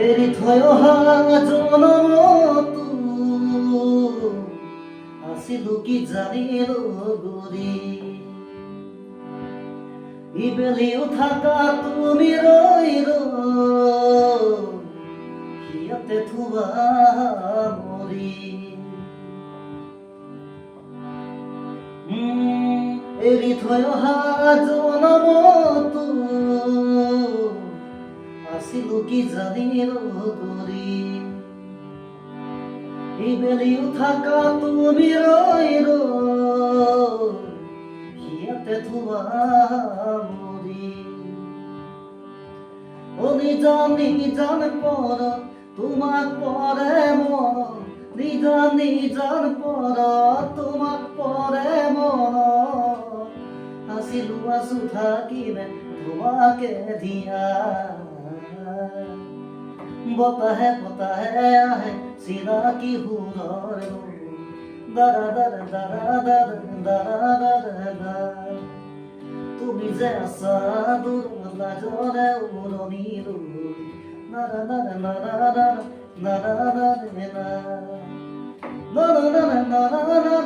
এৰি থৈ অহা জনমতো আছিলো কি জানিলো গুৰি ইবেলিও থাকা তুমি ৰৈ সিয়াতে থোৱা মৰি এৰি থৈ অহা জনমতো আছিলো কি জানিলো গুৰি ইবেলিও থাকা তুমি ৰৈ সিয়াতে থোৱা মৰি নিজান পৰ তোমাক পৰে মন নিজান পৰ তোমাক পৰে মন আছিলো আছো থাকিলে তোমাকে দিয়া বতাহে আহে চিনাকি সুৰৰ দাৰা দাৰা দাৰা দাৰা দাৰা দাৰা দাৰা তুমি যে আছা দূৰ লাজৰে উৰণিলো নাৰা নাৰা নাৰা নাৰা নাৰা নাৰা নাৰা নাৰা নাৰা নাৰা